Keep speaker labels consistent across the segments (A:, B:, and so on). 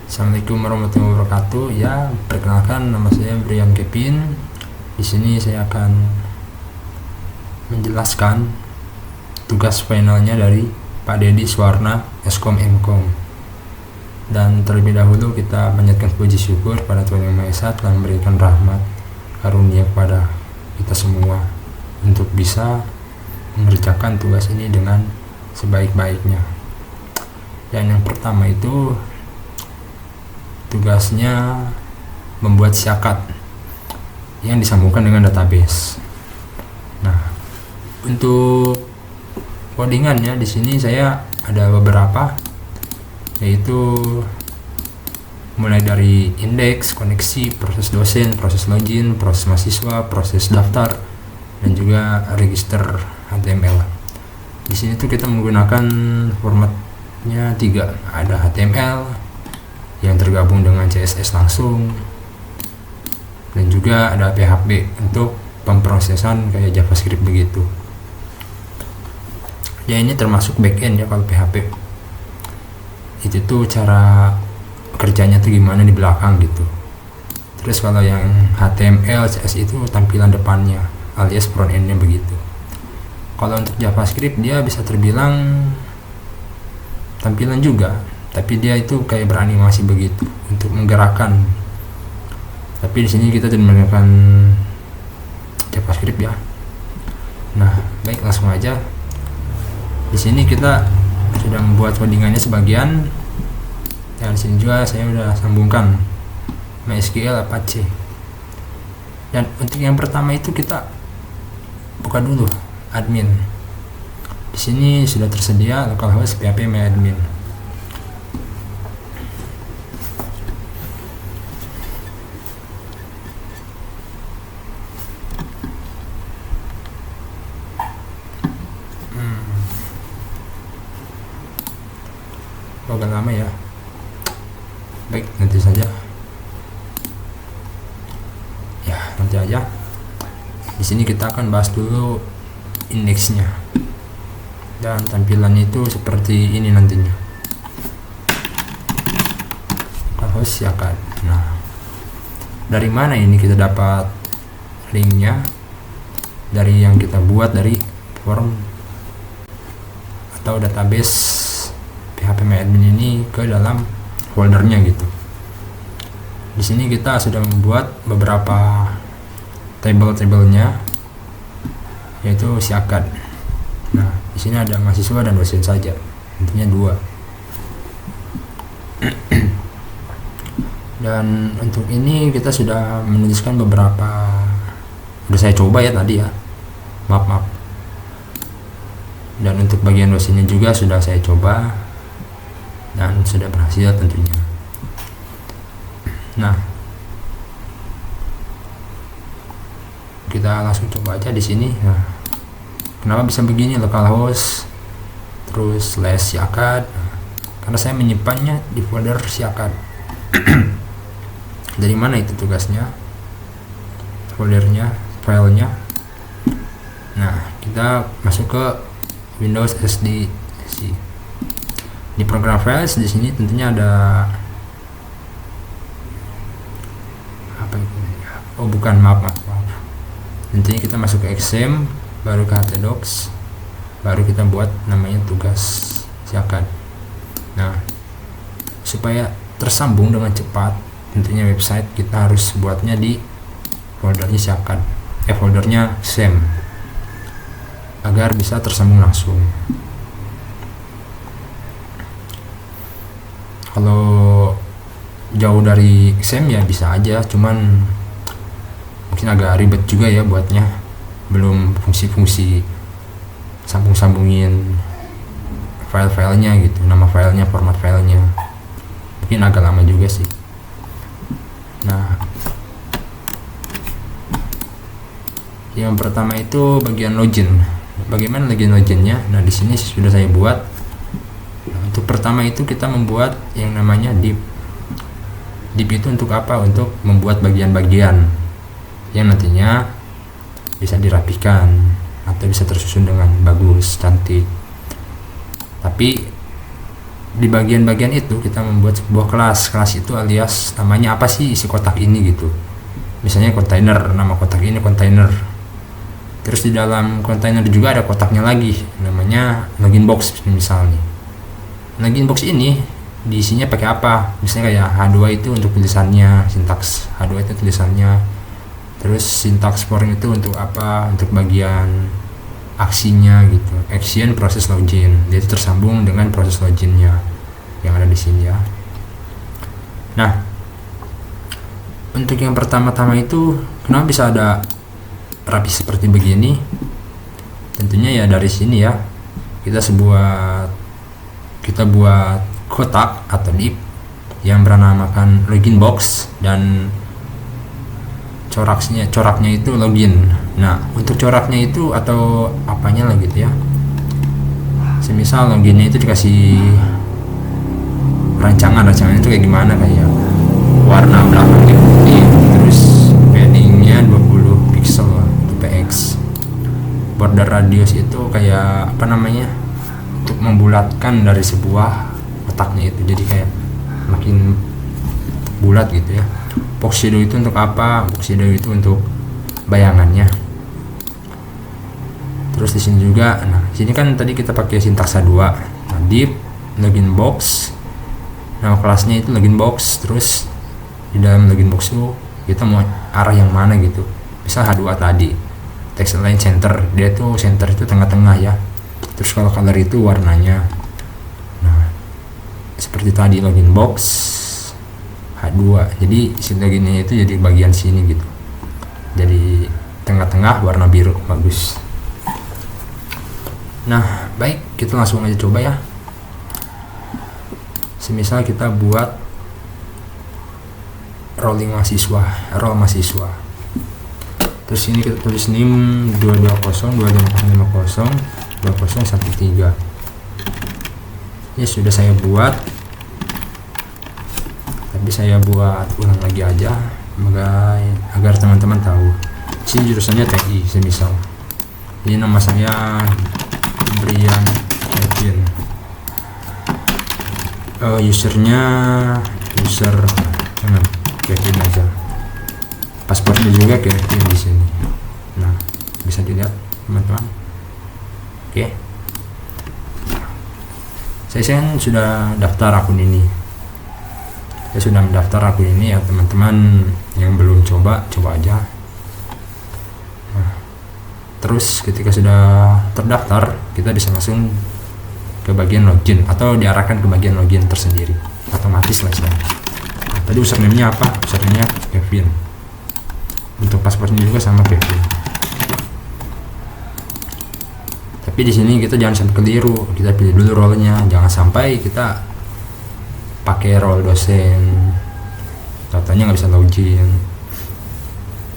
A: Assalamualaikum warahmatullahi wabarakatuh. Ya, perkenalkan nama saya Brian Kevin. Di sini saya akan menjelaskan tugas finalnya dari Pak Dedi Suwarna, Eskom Mkom. Dan terlebih dahulu kita panjatkan puji syukur pada Tuhan Yang Maha Esa telah memberikan rahmat karunia kepada kita semua untuk bisa mengerjakan tugas ini dengan sebaik-baiknya. Dan yang pertama itu tugasnya membuat syakat yang disambungkan dengan database. Nah, untuk codingannya di sini saya ada beberapa, yaitu mulai dari indeks, koneksi, proses dosen, proses login, proses mahasiswa, proses daftar, dan juga register HTML. Di sini tuh kita menggunakan formatnya 3, ada HTML yang tergabung dengan CSS langsung, dan juga ada PHP untuk pemrosesan kayak JavaScript begitu. Ya, ini termasuk backend ya kalau PHP. Itu tuh cara kerjanya tuh gimana di belakang gitu. Terus kalau yang HTML, CSS itu tampilan depannya alias front endnya begitu. Kalau untuk JavaScript dia bisa terbilang tampilan juga, tapi dia itu kayak beranimasi begitu untuk menggerakkan. Tapi di sini kita tidak menggunakan JavaScript ya. Nah, baik, langsung aja. Di sini kita sudah membuat codingannya sebagian, dan di sini juga saya sudah sambungkan MySQL Apache. Dan untuk yang pertama itu kita buka dulu admin. Di sini sudah tersedia localhost php myadmin. Agak lama ya. Baik, nanti saja. Ya, nanti aja. Di sini kita akan bahas dulu indeksnya. Dan tampilannya itu seperti ini nantinya. Harus ya kan. Nah, dari mana ini kita dapat linknya? Dari yang kita buat dari form atau database PHP myadmin ini ke dalam foldernya gitu. Di sini kita sudah membuat beberapa table-tablenya, yaitu syakat. Nah, di sini ada mahasiswa dan dosen saja, intinya 2. Dan untuk ini kita sudah menuliskan beberapa, udah saya coba ya tadi ya, maaf. Dan untuk bagian dosennya juga sudah saya coba dan sudah berhasil tentunya. Nah, kita langsung coba aja di sini. Nah, kenapa bisa begini localhost terus /syakat? Karena saya menyimpannya di folder syakat. Dari mana itu tugasnya? Foldernya, filenya. Nah, kita masuk ke Windows SDC. Di program files di sini tentunya ada apa itu? Oh, bukan, maaf. Tentunya kita masuk ke XAMPP, baru ke htdocs, baru kita buat namanya tugas syakat. Nah, supaya tersambung dengan cepat, tentunya website kita harus buatnya di foldernya syakat, foldernya XAMPP, agar bisa tersambung langsung. Kalau jauh dari XAMPP ya bisa aja, cuman mungkin agak ribet juga ya buatnya, belum fungsi-fungsi sambung-sambungin file-filenya gitu, nama filenya, format filenya, mungkin agak lama juga sih. Nah, yang pertama itu bagian login. Bagaimana loginnya? Nah, di sini sudah saya buat. Untuk pertama itu kita membuat yang namanya div. Div itu untuk apa? Untuk membuat bagian-bagian yang nantinya bisa dirapikan atau bisa tersusun dengan bagus, cantik. Tapi di bagian-bagian itu kita membuat sebuah kelas itu alias namanya apa sih isi kotak ini gitu. Misalnya kontainer, nama kotak ini kontainer. Terus di dalam kontainer juga ada kotaknya lagi, namanya login box misalnya. Login box ini diisinya pakai apa? Misalnya kayak H2 itu untuk tulisannya, sintaks H2 itu tulisannya. Terus sintaks form itu untuk apa? Untuk bagian aksinya gitu. Action proses login. Dia itu tersambung dengan proses loginnya yang ada di sini ya. Nah, untuk yang pertama-tama itu kenapa bisa ada rapi seperti begini? Tentunya ya dari sini ya. Kita buat kotak atau div yang bernamakan login box dan coraknya itu login. Nah, untuk coraknya itu atau apanya lah gitu ya. Semisal loginnya itu dikasih rancangan itu kayak gimana, kayak warna belakangnya putih, terus paddingnya 20 pixel itu px. Border radius itu kayak apa namanya, untuk membulatkan dari sebuah kotaknya itu, jadi kayak makin bulat gitu ya. Box shadow itu untuk apa? Box shadow itu untuk bayangannya. Terus di sini juga, nah sini kan tadi kita pakai sintaks H2. Nah, div login box, nama kelasnya itu login box. Terus di dalam login box itu kita mau arah yang mana gitu. Misal H2 tadi, text align center, dia tuh center itu tengah-tengah ya. Terus kalau color itu warnanya. Nah, seperti tadi login box H2. Jadi si loginnya itu jadi bagian sini gitu. Jadi tengah-tengah warna biru, bagus. Nah, baik, kita langsung aja coba ya. Semisal kita buat role mahasiswa. Terus ini kita tulis NIM 220 250 2013. Ya sudah saya buat. Tapi saya buat ulang lagi aja agar teman-teman tahu. Sini jurusannya TI semisal. Ini nama saya Brian Kevin. Usernya Kevin aja. Paspornya juga Kevin di sini. Nah, bisa dilihat teman-teman. Oke. Saya sudah daftar akun ini. Saya sudah mendaftar akun ini ya teman-teman. Yang belum coba aja. Nah, terus ketika sudah terdaftar, kita bisa langsung ke bagian login atau diarahkan ke bagian login tersendiri, otomatis lah istilahnya. Nah, tadi username-nya apa? Username-nya Kevin. Untuk paspornya juga sama Kevin. Tapi di sini kita jangan sampai keliru, kita pilih dulu role-nya, jangan sampai kita pakai role dosen, datanya nggak bisa login.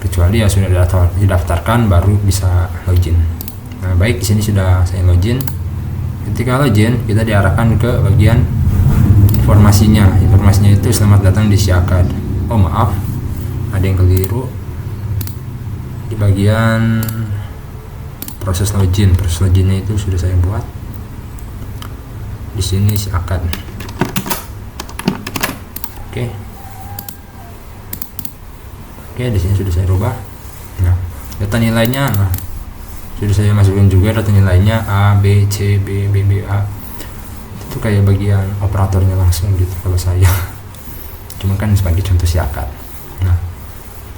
A: Kecuali ya sudah didaftarkan baru bisa login. Nah, baik, di sini sudah saya login. Ketika login, kita diarahkan ke bagian informasinya. Informasinya itu selamat datang di Siakad. Oh maaf, ada yang keliru. Di bagian proses loginnya itu sudah saya buat. Di sini Siakad. Oke, di sini sudah saya rubah. Nah, data nilainya, sudah saya masukkan juga data nilainya A, B, C, B, B, B, A. Itu kayak bagian operatornya langsung gitu kalau saya. Cuma kan sebagai contoh Siakad. Nah,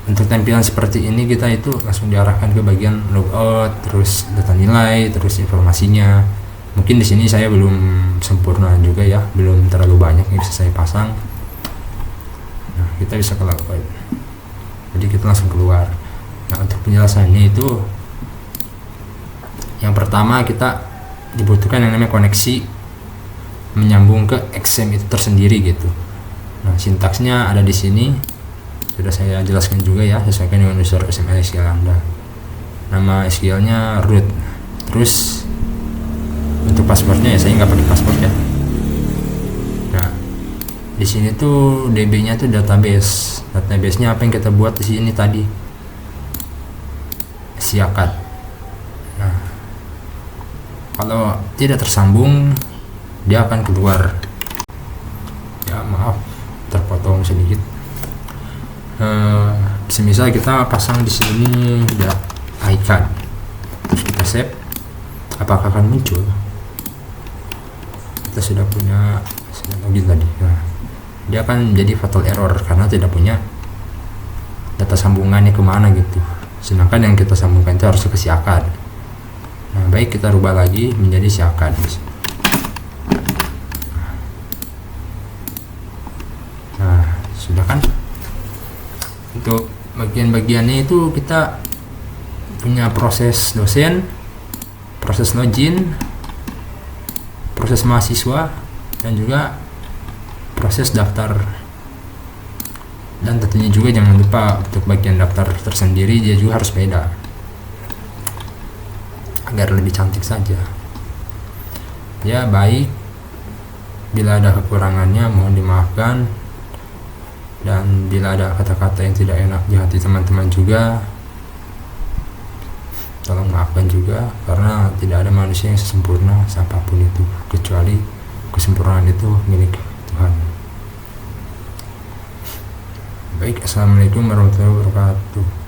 A: untuk tampilan seperti ini kita itu langsung diarahkan ke bagian logout, terus data nilai, terus informasinya. Mungkin di sini saya belum sempurna juga ya, belum terlalu banyak yang bisa saya pasang. Nah, kita bisa ke logout. Jadi kita langsung keluar. Nah, untuk penjelasannya itu yang pertama kita dibutuhkan yang namanya koneksi menyambung ke XML itu tersendiri gitu. Nah, sintaksnya ada di sini. Sudah saya jelaskan juga ya, sesuaikan dengan user XML SQL Anda. Nama SQL-nya root. Terus untuk passwordnya ya saya nggak pakai password ya. Nah, di sini tuh DB-nya tuh database. Database-nya apa yang kita buat di sini tadi? Siakad. Nah, kalau tidak tersambung dia akan keluar potong sedikit. Semisal kita pasang di sini ada icon, terus kita save, apakah akan muncul? Kita sudah login tadi. Nah, dia akan menjadi fatal error karena tidak punya data sambungannya kemana gitu. Sedangkan yang kita sambungkan itu harus ke si akad. Nah, baik, kita rubah lagi menjadi si akad. Nah, sudah kan? Untuk bagian-bagiannya itu kita punya proses dosen, proses login, proses mahasiswa, dan juga proses daftar. Dan tentunya juga jangan lupa untuk bagian daftar tersendiri, dia juga harus beda agar lebih cantik saja. Ya, baik, bila ada kekurangannya mohon dimaafkan, dan bila ada kata-kata yang tidak enak di hati teman-teman juga tolong maafkan juga, karena tidak ada manusia yang sempurna siapapun itu, kecuali kesempurnaan itu milik Tuhan. Baik, assalamualaikum warahmatullahi wabarakatuh.